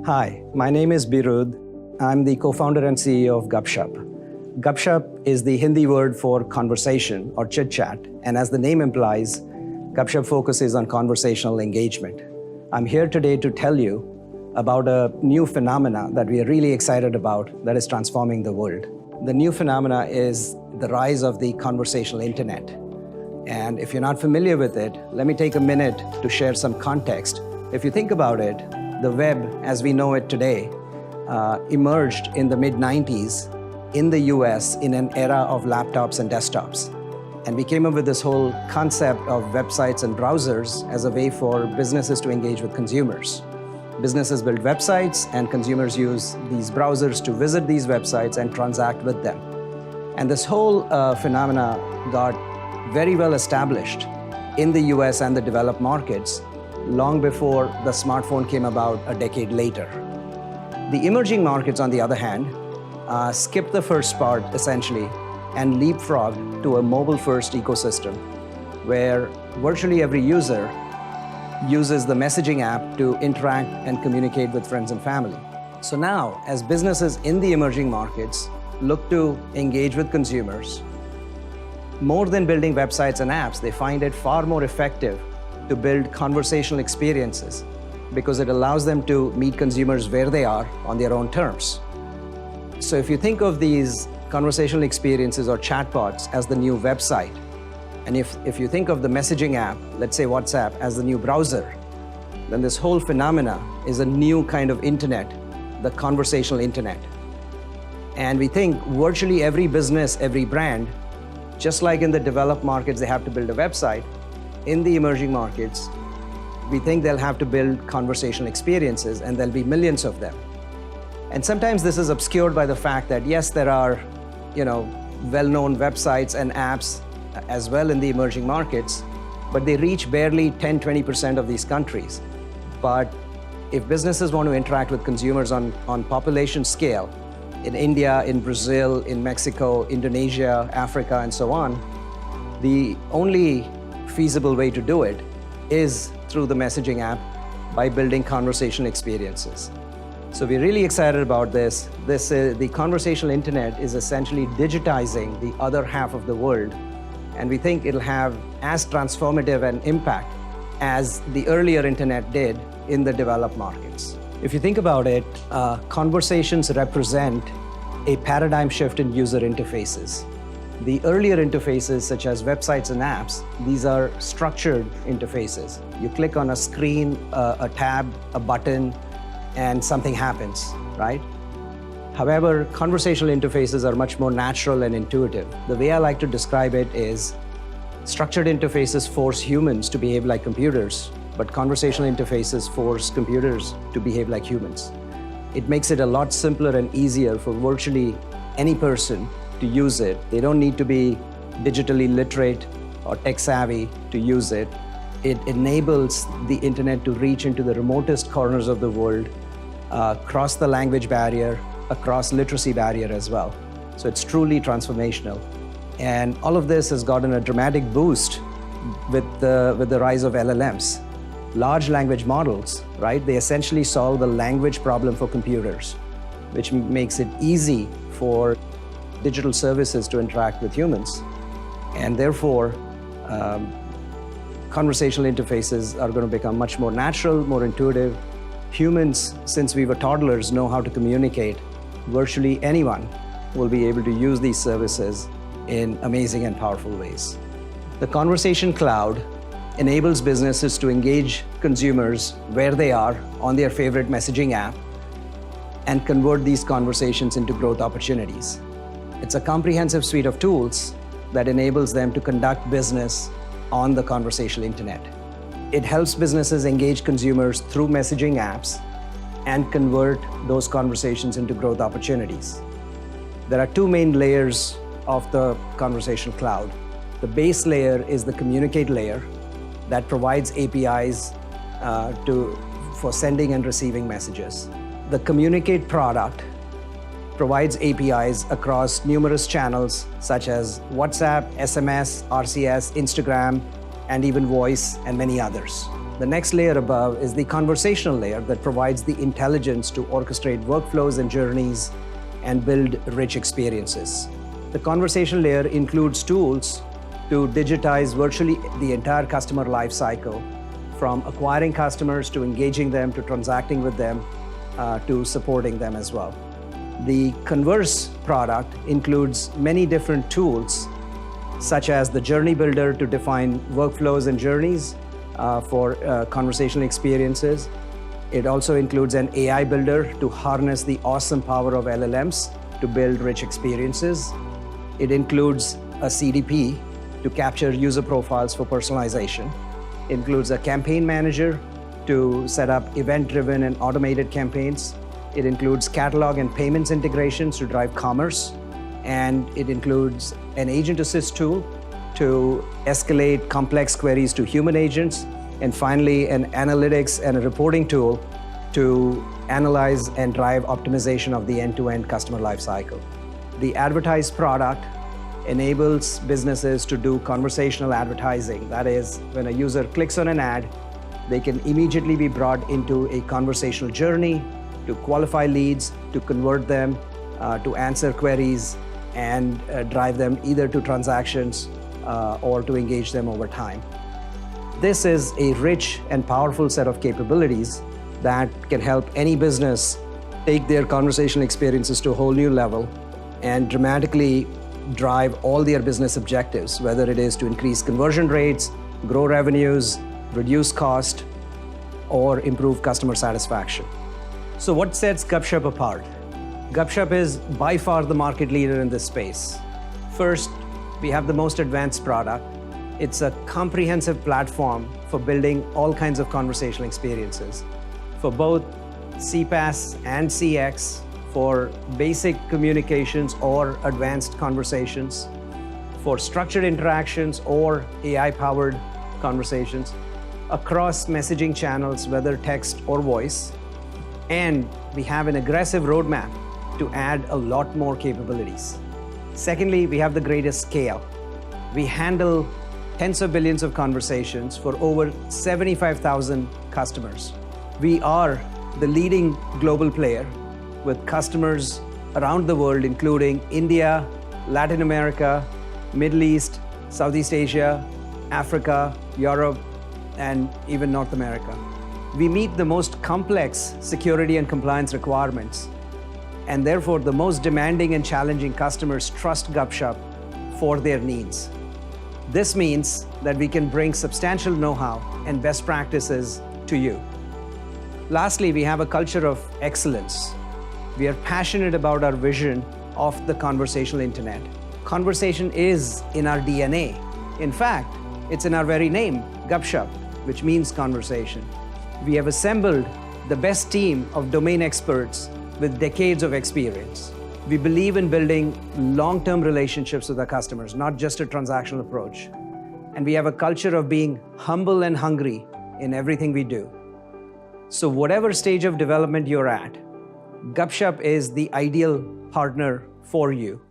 Hi, my name is Birud. I'm the co-founder and CEO of Gupshup. Gupshup is the Hindi word for conversation or chit-chat, and as the name implies, Gupshup focuses on conversational engagement. I'm here today to tell you about a new phenomena that we are really excited about that is transforming the world. The new phenomena is the rise of the conversational internet. And if you're not familiar with it, let me take a minute to share some context. If you think about it, the web, as we know it today, emerged in the mid-90s in the US in an era of laptops and desktops. And we came up with this whole concept of websites and browsers as a way for businesses to engage with consumers. Businesses build websites and consumers use these browsers to visit these websites and transact with them. And this whole phenomena got very well established in the US and the developed markets long before the smartphone came about a decade later. The emerging markets, on the other hand, skipped the first part essentially and leapfrogged to a mobile-first ecosystem where virtually every user uses the messaging app to interact and communicate with friends and family. So now, as businesses in the emerging markets look to engage with consumers, more than building websites and apps, they find it far more effective to build conversational experiences because it allows them to meet consumers where they are on their own terms. So if you think of these conversational experiences or chatbots as the new website, and if you think of the messaging app, let's say WhatsApp, as the new browser, then this whole phenomena is a new kind of internet, the conversational internet. And we think virtually every business, every brand, just like in the developed markets, they have to build a website. In the emerging markets, we think they'll have to build conversational experiences, and there'll be millions of them. And sometimes this is obscured by the fact that, yes, there are, well-known websites and apps as well in the emerging markets, but they reach barely 10-20% of these countries. But if businesses want to interact with consumers on population scale, in India, in Brazil, in Mexico, Indonesia, Africa, and so on, the only feasible way to do it is through the messaging app by building conversational experiences. So we're really excited about this. The conversational internet is essentially digitizing the other half of the world, and we think it'll have as transformative an impact as the earlier internet did in the developed markets. If you think about it, conversations represent a paradigm shift in user interfaces. The earlier interfaces, such as websites and apps, these are structured interfaces. You click on a screen, a tab, a button, and something happens, right? However, conversational interfaces are much more natural and intuitive. The way I like to describe it is structured interfaces force humans to behave like computers, but conversational interfaces force computers to behave like humans. It makes it a lot simpler and easier for virtually any person to use it. They don't need to be digitally literate or tech savvy to use it. It enables the internet to reach into the remotest corners of the world, across the language barrier, across literacy barrier as well. So it's truly transformational. And all of this has gotten a dramatic boost with the rise of LLMs. Large language models, right? They essentially solve the language problem for computers, which makes it easy for digital services to interact with humans. And therefore, conversational interfaces are going to become much more natural, more intuitive. Humans, since we were toddlers, know how to communicate. Virtually anyone will be able to use these services in amazing and powerful ways. The Conversation Cloud enables businesses to engage consumers where they are on their favorite messaging app and convert these conversations into growth opportunities. It's a comprehensive suite of tools that enables them to conduct business on the conversational internet. It helps businesses engage consumers through messaging apps and convert those conversations into growth opportunities. There are two main layers of the Conversational Cloud. The base layer is the communicate layer that provides APIs for sending and receiving messages. The communicate product provides APIs across numerous channels such as WhatsApp, SMS, RCS, Instagram, and even voice, and many others. The next layer above is the conversational layer that provides the intelligence to orchestrate workflows and journeys and build rich experiences. The conversational layer includes tools to digitize virtually the entire customer life cycle, from acquiring customers to engaging them to transacting with them to supporting them as well. The Converse product includes many different tools, such as the Journey Builder to define workflows and journeys for conversational experiences. It also includes an AI Builder to harness the awesome power of LLMs to build rich experiences. It includes a CDP to capture user profiles for personalization. It includes a campaign manager to set up event-driven and automated campaigns. It includes catalog and payments integrations to drive commerce. And it includes an agent assist tool to escalate complex queries to human agents. And finally, an analytics and a reporting tool to analyze and drive optimization of the end-to-end customer lifecycle. The Advertise product enables businesses to do conversational advertising. That is, when a user clicks on an ad, they can immediately be brought into a conversational journey to qualify leads, to convert them, to answer queries, and drive them either to transactions or to engage them over time. This is a rich and powerful set of capabilities that can help any business take their conversational experiences to a whole new level and dramatically drive all their business objectives, whether it is to increase conversion rates, grow revenues, reduce cost, or improve customer satisfaction. So what sets Gupshup apart? Gupshup is by far the market leader in this space. First, we have the most advanced product. It's a comprehensive platform for building all kinds of conversational experiences for both CPaaS and CX, for basic communications or advanced conversations, for structured interactions or AI-powered conversations, across messaging channels, whether text or voice. And we have an aggressive roadmap to add a lot more capabilities. Secondly, we have the greatest scale. We handle tens of billions of conversations for over 75,000 customers. We are the leading global player with customers around the world, including India, Latin America, Middle East, Southeast Asia, Africa, Europe, and even North America. We meet the most complex security and compliance requirements, and therefore the most demanding and challenging customers trust Gupshup for their needs. This means that we can bring substantial know-how and best practices to you. Lastly, we have a culture of excellence. We are passionate about our vision of the conversational internet. Conversation is in our DNA. In fact, it's in our very name, Gupshup, which means conversation. We have assembled the best team of domain experts with decades of experience. We believe in building long-term relationships with our customers, not just a transactional approach. And we have a culture of being humble and hungry in everything we do. So whatever stage of development you're at, Gupshup is the ideal partner for you.